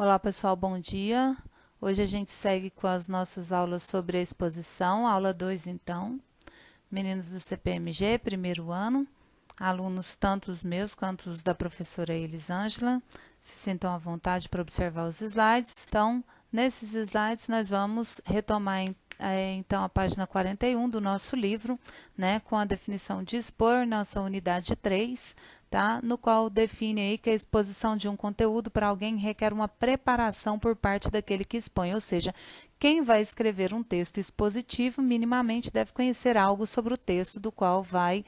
Olá pessoal, bom dia. Hoje a gente segue com as nossas aulas sobre a exposição, aula 2 então. Meninos do CPMG, primeiro ano, alunos tanto os meus quanto os da professora Elisângela, se sintam à vontade para observar os slides. Então, nesses slides nós vamos retomar então a página 41 do nosso livro, né, com a definição de expor, nossa unidade 3, tá? No qual define aí que a exposição de um conteúdo para alguém requer uma preparação por parte daquele que expõe, ou seja, quem vai escrever um texto expositivo minimamente deve conhecer algo sobre o texto do qual vai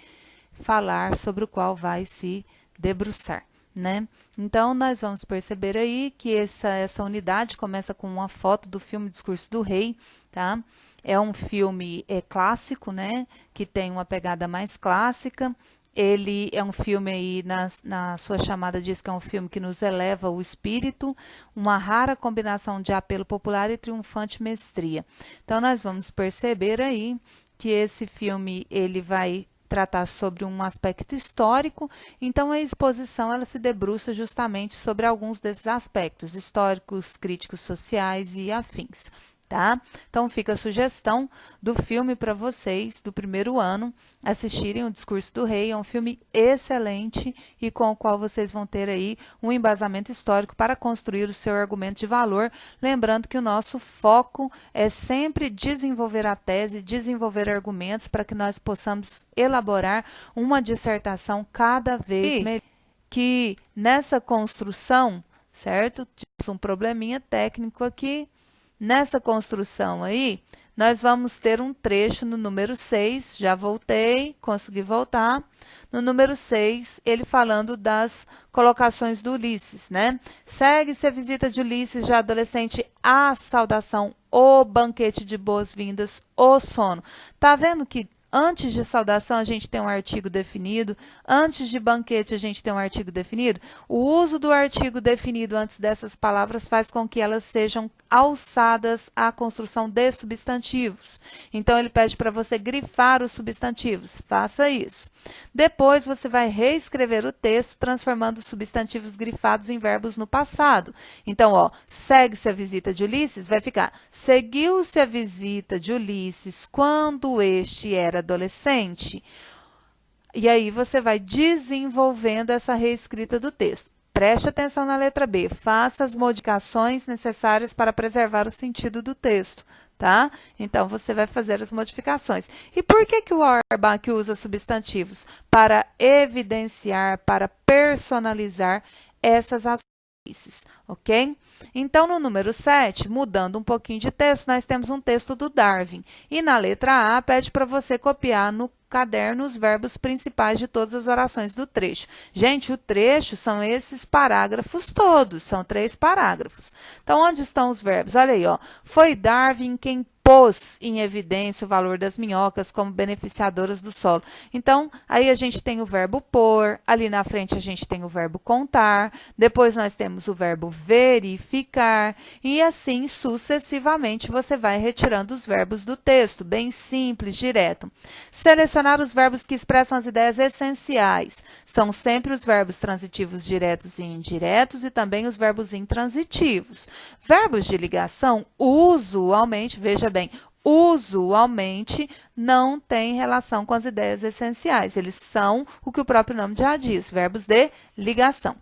falar, sobre o qual vai se debruçar, né? Então, nós vamos perceber aí que essa unidade começa com uma foto do filme Discurso do Rei, tá? É um filme clássico, né? Que tem uma pegada mais clássica. Ele é um filme aí, na sua chamada diz que é um filme que nos eleva o espírito, uma rara combinação de apelo popular e triunfante mestria. Então, nós vamos perceber aí que esse filme, ele vai tratar sobre um aspecto histórico, então a exposição ela se debruça justamente sobre alguns desses aspectos históricos, críticos sociais e afins. Tá? Então fica a sugestão do filme para vocês do primeiro ano assistirem o Discurso do Rei. É um filme excelente e com o qual vocês vão ter aí um embasamento histórico para construir o seu argumento de valor. Lembrando que o nosso foco é sempre desenvolver a tese, desenvolver argumentos para que nós possamos elaborar uma dissertação cada vez melhor. Que nessa construção, certo? Tivemos um probleminha técnico aqui. Nessa construção aí, nós vamos ter um trecho no número 6, já voltei, consegui voltar. No número 6, ele falando das colocações do Ulisses, né? Segue-se a visita de Ulisses, já adolescente, a saudação, o banquete de boas-vindas, o sono. Tá vendo que antes de saudação, a gente tem um artigo definido. Antes de banquete, a gente tem um artigo definido. O uso do artigo definido antes dessas palavras faz com que elas sejam alçadas à construção de substantivos. Então, ele pede para você grifar os substantivos. Faça isso. Depois, você vai reescrever o texto, transformando os substantivos grifados em verbos no passado. Então, ó, segue-se a visita de Ulisses, vai ficar seguiu-se a visita de Ulisses quando este era adolescente. E aí você vai desenvolvendo essa reescrita do texto. Preste atenção na letra B. Faça as modificações necessárias para preservar o sentido do texto, tá? Então, você vai fazer as modificações. E por que o Auerbach usa substantivos? Para evidenciar, para personalizar essas ações, ok? Então, no número 7, mudando um pouquinho de texto, nós temos um texto do Darwin. E na letra A, pede para você copiar no caderno os verbos principais de todas as orações do trecho. Gente, o trecho são esses parágrafos todos, são 3 parágrafos. Então, onde estão os verbos? Olha aí, ó. Foi Darwin quem pôs em evidência o valor das minhocas como beneficiadoras do solo. Então, aí a gente tem o verbo pôr, ali na frente a gente tem o verbo contar, depois nós temos o verbo verificar, e assim sucessivamente você vai retirando os verbos do texto, bem simples, direto. Selecionar os verbos que expressam as ideias essenciais. São sempre os verbos transitivos diretos e indiretos e também os verbos intransitivos. Verbos de ligação, usualmente, veja bem, usualmente não têm relação com as ideias essenciais. Eles são o que o próprio nome já diz, verbos de ligação.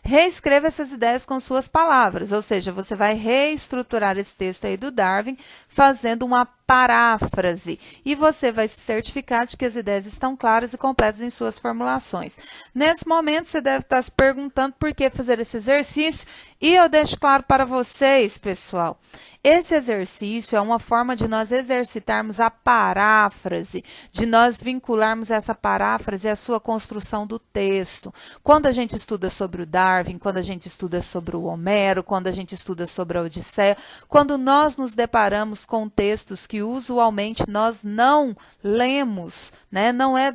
Reescreva essas ideias com suas palavras, ou seja, você vai reestruturar esse texto aí do Darwin fazendo uma paráfrase e você vai se certificar de que as ideias estão claras e completas em suas formulações. Nesse momento, você deve estar se perguntando por que fazer esse exercício e eu deixo claro para vocês, pessoal. Esse exercício é uma forma de nós exercitarmos a paráfrase, de nós vincularmos essa paráfrase à sua construção do texto. Quando a gente estuda sobre o Darwin, quando a gente estuda sobre o Homero, quando a gente estuda sobre a Odisseia, quando nós nos deparamos com textos que usualmente nós não lemos, né? Não é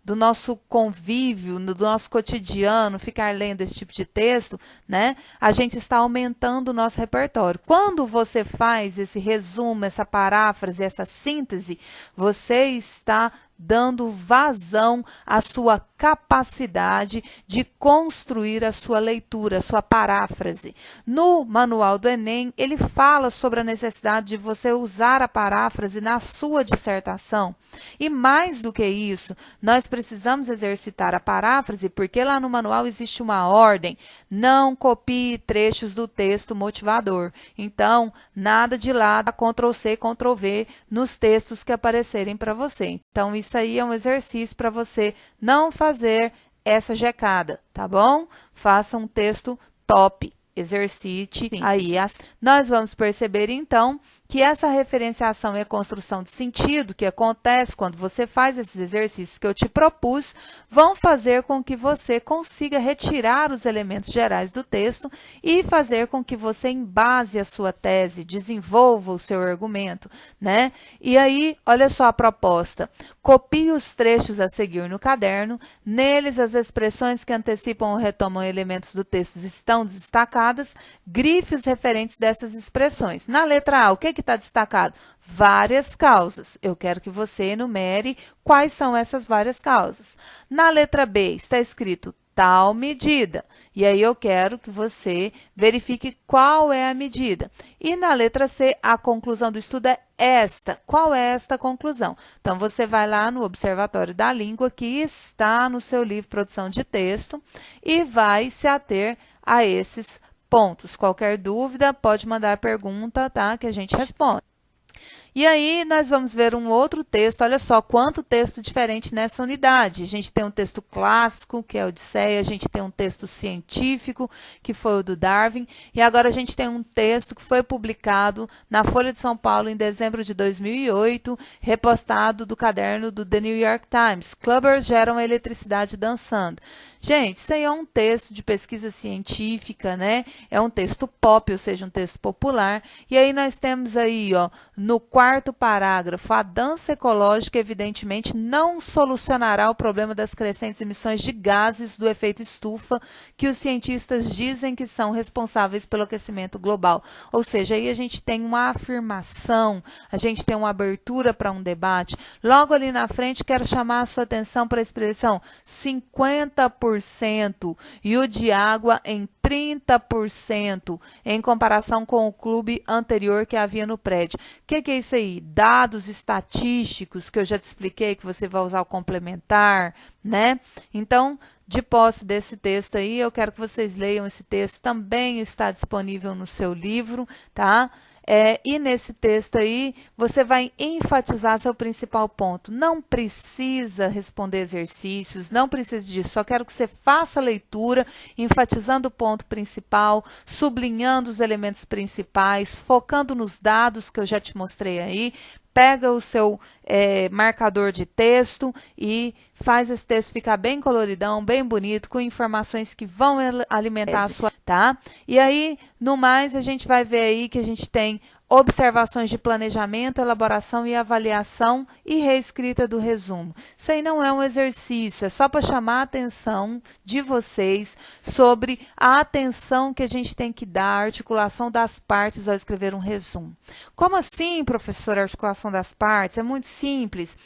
do nosso convívio, do nosso cotidiano, ficar lendo esse tipo de texto, né? A gente está aumentando o nosso repertório. Quando você faz esse resumo, essa paráfrase, essa síntese, você está dando vazão à sua capacidade de construir a sua leitura, a sua paráfrase. No manual do Enem, ele fala sobre a necessidade de você usar a paráfrase na sua dissertação. E mais do que isso, nós precisamos exercitar a paráfrase porque lá no manual existe uma ordem. Não copie trechos do texto motivador. Então, nada de lá, Ctrl+C, Ctrl+V nos textos que aparecerem para você. Então, isso aí é um exercício para você não fazer essa jecada, tá bom? Faça um texto top. Exercite aí. Nós vamos perceber, então, que essa referenciação e a construção de sentido que acontece quando você faz esses exercícios que eu te propus, vão fazer com que você consiga retirar os elementos gerais do texto e fazer com que você embase a sua tese, desenvolva o seu argumento, né? E aí, olha só a proposta. Copie os trechos a seguir no caderno, neles as expressões que antecipam ou retomam elementos do texto estão destacadas, grife os referentes dessas expressões. Na letra A, o que está destacado? Várias causas. Eu quero que você enumere quais são essas várias causas. Na letra B, está escrito tal medida. E aí eu quero que você verifique qual é a medida. E na letra C, a conclusão do estudo é esta. Qual é esta conclusão? Então, você vai lá no Observatório da Língua, que está no seu livro Produção de Texto, e vai se ater a esses pontos. Qualquer dúvida, pode mandar pergunta, tá? Que a gente responde. E aí, nós vamos ver um outro texto. Olha só quanto texto diferente nessa unidade. A gente tem um texto clássico, que é a Odisseia, a gente tem um texto científico, que foi o do Darwin, e agora a gente tem um texto que foi publicado na Folha de São Paulo em dezembro de 2008, repostado do caderno do The New York Times. Clubbers geram a eletricidade dançando. Gente, isso aí é um texto de pesquisa científica, né? É um texto pop, ou seja, um texto popular. E aí nós temos aí, ó, no quarto parágrafo, a dança ecológica, evidentemente, não solucionará o problema das crescentes emissões de gases do efeito estufa que os cientistas dizem que são responsáveis pelo aquecimento global. Ou seja, aí a gente tem uma afirmação, a gente tem uma abertura para um debate. Logo ali na frente, quero chamar a sua atenção para a expressão 50% e o de água em 30% em comparação com o clube anterior que havia no prédio. O que é isso aí? Dados estatísticos, que eu já te expliquei que você vai usar o complementar, né? Então, de posse desse texto aí, eu quero que vocês leiam esse texto, também está disponível no seu livro, tá? E nesse texto aí, você vai enfatizar seu principal ponto. Não precisa responder exercícios, não precisa disso. Só quero que você faça a leitura, enfatizando o ponto principal, sublinhando os elementos principais, focando nos dados que eu já te mostrei aí. Pega o seu marcador de texto e faz esse texto ficar bem coloridão, bem bonito, com informações que vão alimentar a sua, tá? E aí, no mais, a gente vai ver aí que a gente tem observações de planejamento, elaboração e avaliação e reescrita do resumo. Isso aí não é um exercício, é só para chamar a atenção de vocês sobre a atenção que a gente tem que dar à articulação das partes ao escrever um resumo. Como assim, professor, a articulação das partes? É muito simples.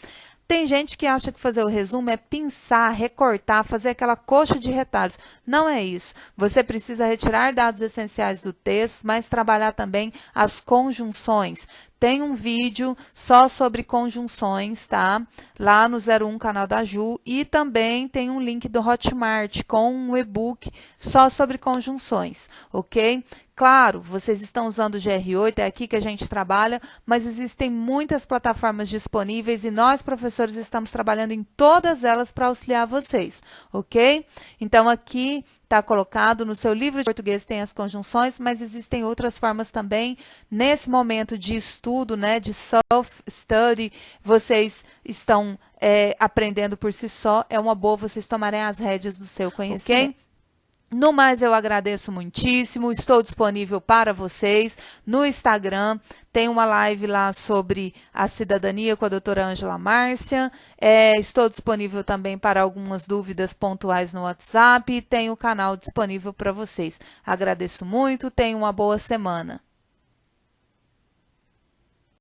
Tem gente que acha que fazer o resumo é pinçar, recortar, fazer aquela coxa de retalhos. Não é isso. Você precisa retirar dados essenciais do texto, mas trabalhar também as conjunções. Tem um vídeo só sobre conjunções, tá? Lá no 01 canal da Ju. E também tem um link do Hotmart com um e-book só sobre conjunções, ok? Claro, vocês estão usando o GR8, é aqui que a gente trabalha, mas existem muitas plataformas disponíveis e nós, professores, estamos trabalhando em todas elas para auxiliar vocês, ok? Então, aqui está colocado no seu livro de português, tem as conjunções, mas existem outras formas também. Nesse momento de estudo, né, de self-study, vocês estão aprendendo por si só, é uma boa vocês tomarem as rédeas do seu conhecimento. Ok? No mais, eu agradeço muitíssimo, estou disponível para vocês no Instagram, tem uma live lá sobre a cidadania com a doutora Ângela Márcia, estou disponível também para algumas dúvidas pontuais no WhatsApp e tem o canal disponível para vocês. Agradeço muito, tenham uma boa semana.